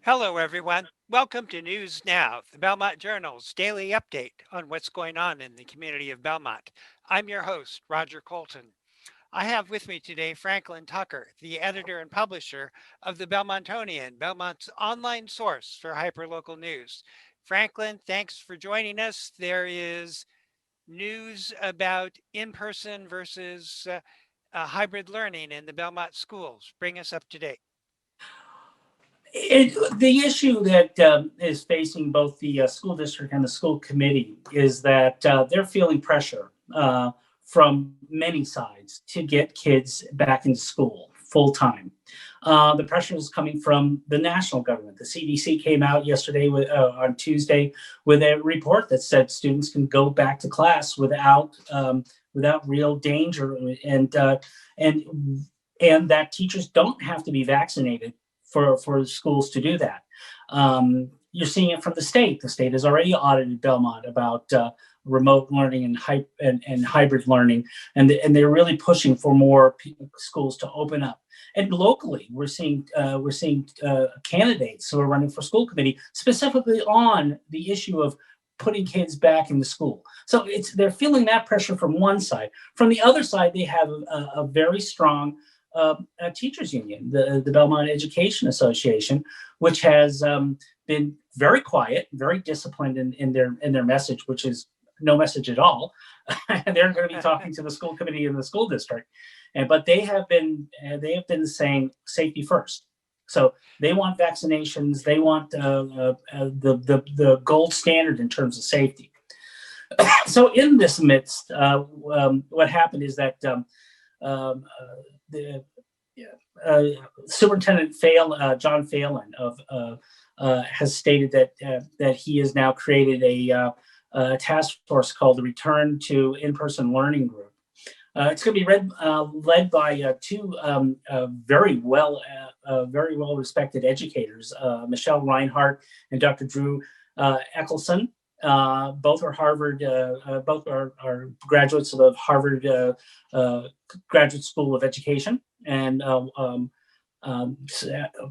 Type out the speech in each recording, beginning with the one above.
Hello, everyone. Welcome to News Now, the Belmont Journal's daily update on what's going on in the community of Belmont. I'm your host, Roger Colton. I have with me today Franklin Tucker, the editor and publisher of the Belmontonian, Belmont's online source for hyperlocal news. Franklin, thanks for joining us. There is news about in person versus hybrid learning in the Belmont schools. Bring us up to date. The issue that is facing both the school district and the school committee is that they're feeling pressure from many sides to get kids back into school full time. The pressure is coming from the national government. The CDC came out yesterday on Tuesday with a report that said students can go back to class without real danger, and that teachers don't have to be vaccinated for schools to do that. You're seeing it from the state. The state has already audited Belmont about remote learning and hybrid learning, and they're really pushing for more schools to open up. And locally, we're seeing candidates who are running for school committee specifically on the issue of putting kids back into school. So they're feeling that pressure from one side. From the other side, they have a very strong a teachers union, the Belmont Education Association, which has been very quiet, very disciplined in their message, which is no message at all. They're going to be talking to the school committee and the school district, but they have been saying safety first. So they want vaccinations. They want the gold standard in terms of safety. So in this midst, what happened is that the Superintendent John Phelan has stated that he has now created a task force called the Return to In-Person Learning Group. It's going to be led by two very well respected educators, Michelle Reinhardt and Dr. Drew Eckelson. Both are Harvard. Both are graduates of the Harvard Graduate School of Education, and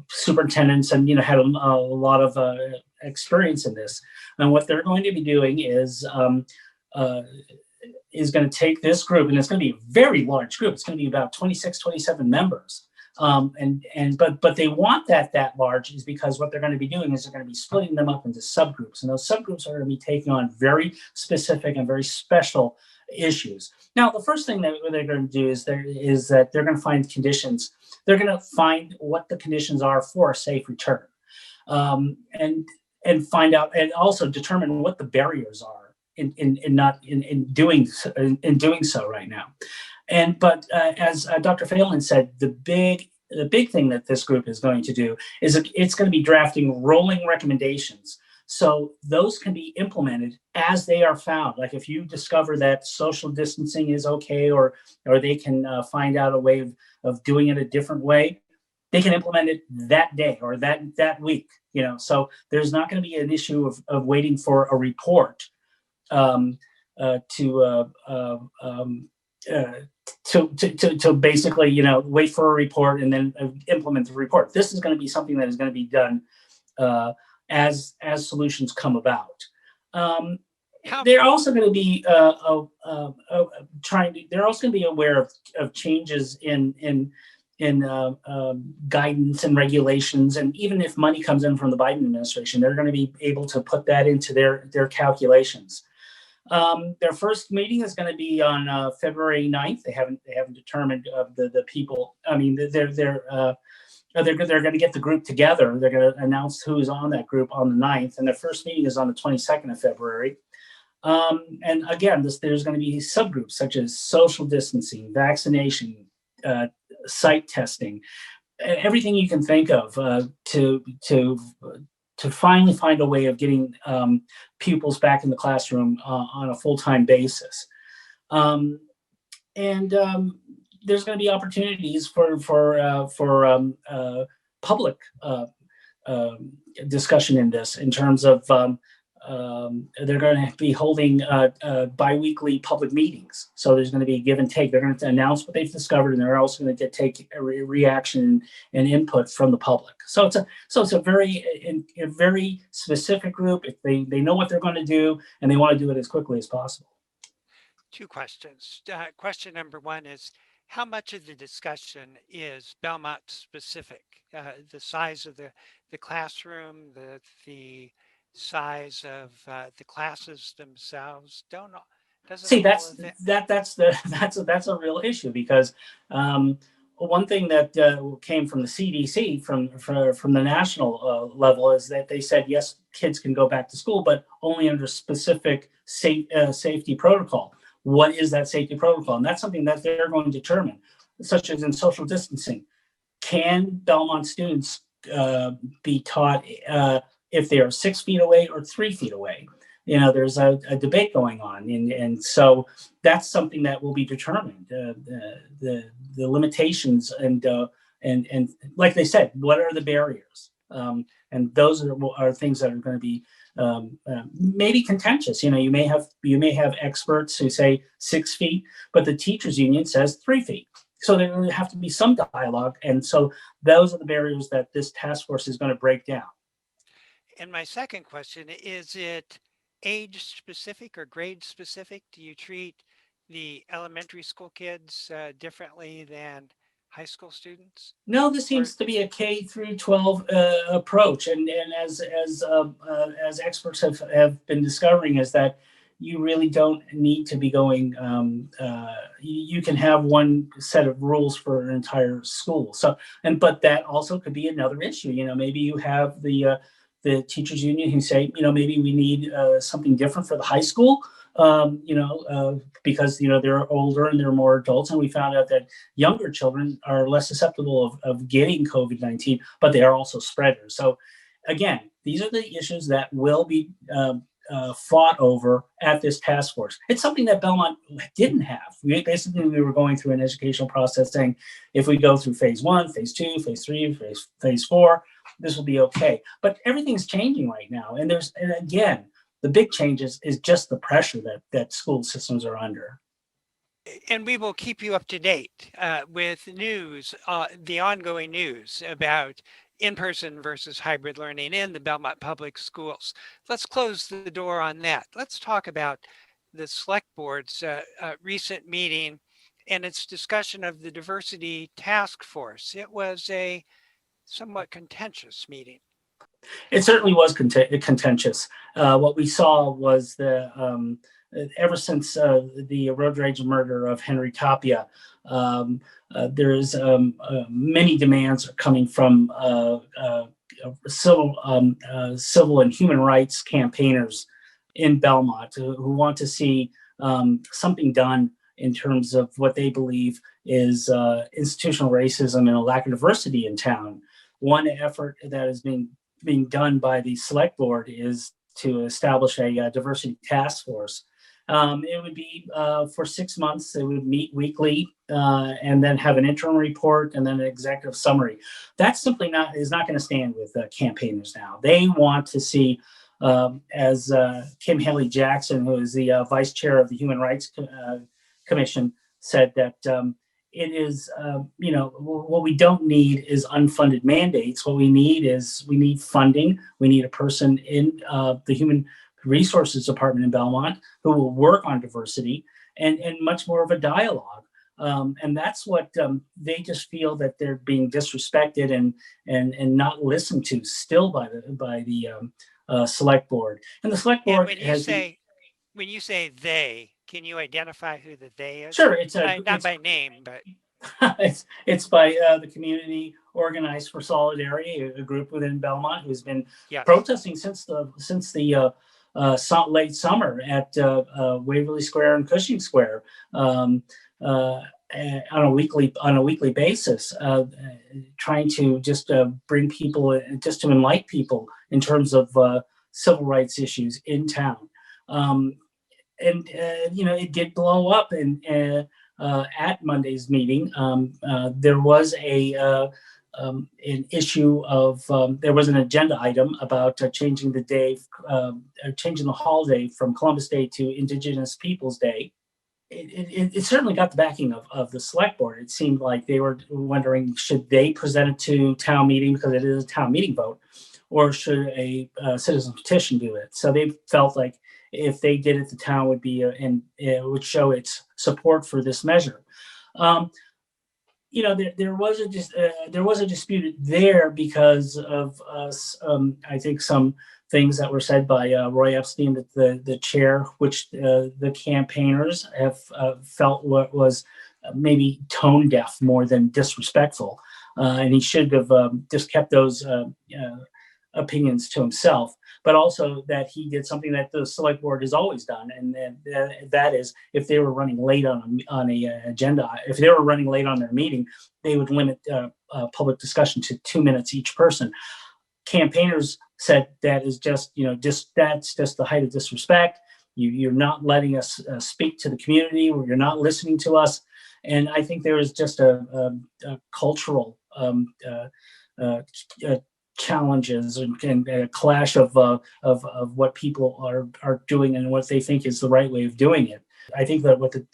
superintendents, and had a lot of experience in this. And what they're going to be doing is going to take this group, and it's going to be a very large group. It's going to be about 26, 27 members. But they want that large is because what they're going to be doing is they're going to be splitting them up into subgroups, and those subgroups are going to be taking on very specific and very special issues. Now, the first thing that they're going to do is that they're going to find conditions. They're going to find what the conditions are for a safe return, and find out, and also determine what the barriers are in doing so right now. But as Dr. Phelan said, the big thing that this group is going to do is it's going to be drafting rolling recommendations. So those can be implemented as they are found. Like if you discover that social distancing is okay, or they can find out a way of doing it a different way, they can implement it that day or that week. So there's not going to be an issue of waiting for a report to basically, wait for a report and then implement the report. This is going to be something that is going to be done as solutions come about. They're also going to be they're also going to be aware of changes in guidance and regulations, and even if money comes in from the Biden administration, they're going to be able to put that into their calculations. Their first meeting is going to be on February 9th. They haven't determined the people. I mean, they're going to get the group together. They're going to announce who's on that group on the 9th, and their first meeting is on the 22nd of February. And again, there's going to be subgroups such as social distancing, vaccination, site testing, everything you can think of to finally find a way of getting pupils back in the classroom on a full-time basis. And there's going to be opportunities for public discussion in this, in terms of they're going to be holding biweekly public meetings. So there's going to be give and take. They're going to announce what they've discovered, and they're also going to take a reaction and input from the public. So it's a very specific group. If they know what they're going to do, and they want to do it as quickly as possible. Two questions. Question number one is, how much of the discussion is Belmont specific? The size of the classroom, the size of the classes themselves. Doesn't See, all of it? that's a real issue because one thing that came from the CDC from the national level is that they said yes, kids can go back to school, but only under specific safety protocol. What is that safety protocol? And that's something that they're going to determine, such as in social distancing. Can Belmont students be taught if they are 6 feet away or 3 feet away? There's a debate going on, and so that's something that will be determined. The limitations and like they said, what are the barriers? And those are things that are going to be maybe contentious. You may have experts who say 6 feet, but the teachers union says 3 feet. So there will have to be some dialogue, and so those are the barriers that this task force is going to break down. And my second question, is it age specific or grade specific? Do you treat the elementary school kids differently than high school students? No, this Or seems to be a K through 12 approach, and as experts have been discovering, is that you really don't need to be going. You can have one set of rules for an entire school. So, but that also could be another issue. Maybe you have the teachers union who say, maybe we need something different for the high school. Because they're older and they're more adults, and we found out that younger children are less susceptible of getting COVID-19, but they are also spreaders. So again, these are the issues that will be fought over at this task force. It's something that Belmont didn't have. We were going through an educational process saying, if we go through phase 1, phase 2, phase 3, phase 4, this will be okay. But everything's changing right now, and again, the big changes is just the pressure that school systems are under. And we will keep you up to date with news, the ongoing news about in-person versus hybrid learning in the Belmont Public Schools. Let's close the door on that. Let's talk about the Select Board's recent meeting and its discussion of the Diversity Task Force. It was a somewhat contentious meeting. It certainly was contentious. What we saw was ever since the road rage murder of Henry Tapia, there's many demands coming from civil and human rights campaigners in Belmont who want to see something done in terms of what they believe is institutional racism and a lack of diversity in town. One effort that is being done by the Select Board is to establish a diversity task force. It would be for 6 months. They would meet weekly and then have an interim report and then an executive summary. That simply is not going to stand with campaigners now. They want to see, as Kim Haley Jackson, who is the vice chair of the Human Rights Commission, said, that it is, what we don't need is unfunded mandates. What we need funding. We need a person in the Human Resources Department in Belmont who will work on diversity and much more of a dialogue. And that's what they just feel, that they're being disrespected and not listened to still by the Select Board. And the Select Board when you say they, can you identify who the they is? Sure, it's not by name, but it's by the Community Organized for Solidarity, a group within Belmont who's been protesting since the late summer at Waverly Square and Cushing Square on a weekly basis, trying to just bring people, just to enlighten people in terms of civil rights issues in town. It did blow up at Monday's meeting. There was a an issue of there was an agenda item about changing the day, changing the holiday from Columbus Day to Indigenous Peoples Day. It certainly got the backing of the select board. It seemed like they were wondering, should they present it to town meeting because it is a town meeting vote, or should a citizen petition do it? So they felt like if they did it, the town would be and it would show its support for this measure. Um, there was a dispute there because of I think some things that were said by Roy Epstein, that the chair, which the campaigners have felt what was maybe tone deaf more than disrespectful, and he should have just kept those opinions to himself. But also that he did something that the select board has always done, and that is, if they were running late on a agenda, if they were running late on their meeting, they would limit public discussion to 2 minutes each person. Campaigners said that is just that's just the height of disrespect. You're not letting us speak to the community, or you're not listening to us. And I think there is just a cultural challenges and a clash of what people are doing and what they think is the right way of doing it. I think that what the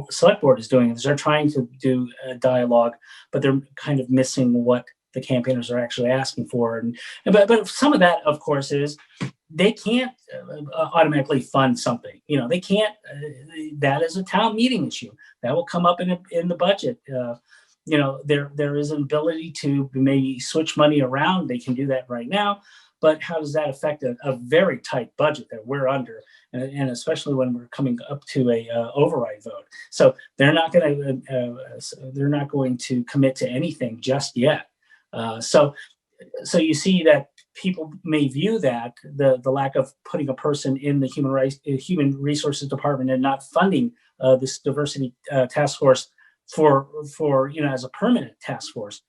select board is doing is they're trying to do a dialogue, but they're kind of missing what the campaigners are actually asking for. But some of that, of course, is they can't automatically fund something. They can't. That is a town meeting issue that will come up in the budget. There is an ability to maybe switch money around. They can do that right now, but how does that affect a very tight budget that we're under, and especially when we're coming up to a override vote? So they're not going to commit to anything just yet. So you see that people may view that the lack of putting a person in the human resources department and not funding this diversity task force for as a permanent task force,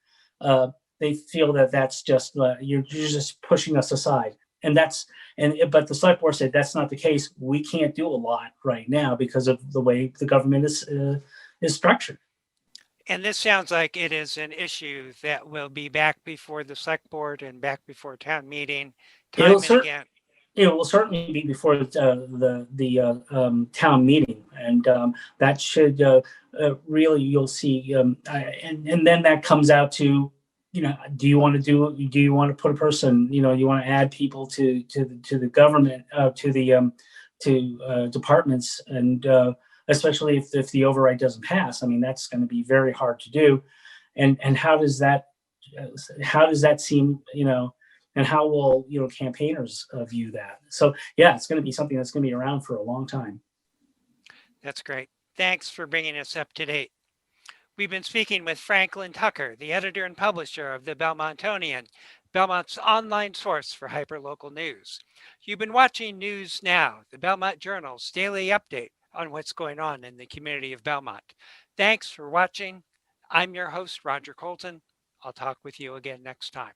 they feel that that's just you're just pushing us aside, but the select board said that's not the case. We can't do a lot right now because of the way the government is structured. And this sounds like it is an issue that will be back before the select board and back before town meeting time and again. It will certainly be before the town meeting, and that should really, you'll see, and then that comes out to, do you want to put a person, you want to add people to the government, to departments, and especially if the override doesn't pass. I mean, that's going to be very hard to do, and how does that seem, and how will campaigners view that? So yeah, it's going to be something that's going to be around for a long time. That's great. Thanks for bringing us up to date. We've been speaking with Franklin Tucker, the editor and publisher of the Belmontonian, Belmont's online source for hyperlocal news. You've been watching News Now, the Belmont Journal's daily update on what's going on in the community of Belmont. Thanks for watching. I'm your host, Roger Colton. I'll talk with you again next time.